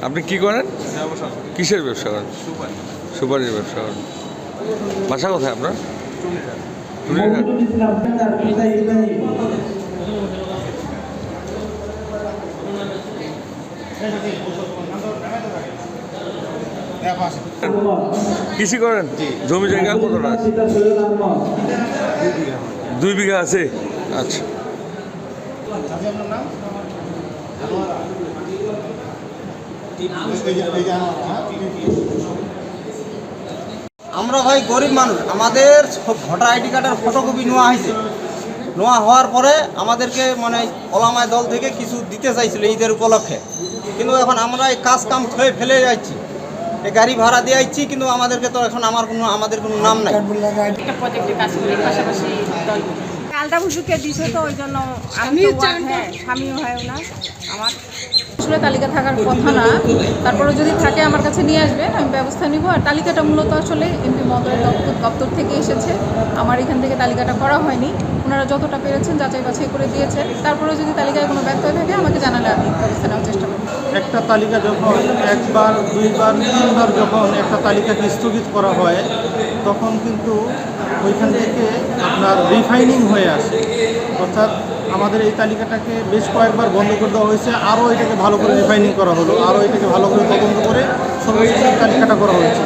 আপনি কি করেন? কিসের ব্যবসা করেন? সুপারির ব্যবসা করেন। বাসা কোথায় আপনার? কৃষি করেন? জমি জায়গা কতটা আছে? 2 বিঘা আছে। আচ্ছা, আমরা ভাই গরিব মানুষ, আমাদের ভোটার আইডি কার্ডের ফটোকপি নেওয়া হয়েছে। নেওয়া হওয়ার পরে আমাদেরকে মানে ওলামায় দল থেকে কিছু দিতে চাইছিল ঈদের উপলক্ষে, কিন্তু এখন আমরা এই কাজ কাম থয়ে ফেলে যাচ্ছি, এই গাড়ি ভাড়া দিয়ে যাচ্ছি, কিন্তু আমাদেরকে তো এখন আমাদের কোনো নাম নাই। আলটা ভুসুকে দিছে তো ওই জন্য আমি স্বামীও হয় না আমার। আসলে তালিকা থাকার কথা না, তারপরে যদি থাকে আমার কাছে নিয়ে আসবেন, আমি ব্যবস্থা নিব। আর তালিকাটা মূলত আসলে এমপি মহোদয়ের দপ্তর থেকে এসেছে, আমার এখান থেকে তালিকাটা করা হয়নি। ওনারা যতটা পেরেছেন যাচাই বাছাই করে দিয়েছেন। তারপরে যদি তালিকায় কোনো ব্যত্যয় থাকে আমাকে জানালে আমি ব্যবস্থা নেওয়ার চেষ্টা করব। একটা তালিকা যখন একবার, দুইবার, তিনবার যখন একটা তালিকাকে স্থগিত করা হয়, তখন কিন্তু ওইখান থেকে আপনার রিফাইনিং হয়ে আসে। অর্থাৎ আমাদের এই তালিকাটাকে বেশ কয়েকবার বন্ধ করে দেওয়া হয়েছে, আরও এটাকে ভালো করে রিফাইনিং করা হলো, আরও এটাকে ভালো করে তদন্ত করে সর্বশেষ তালিকাটা করা হয়েছে।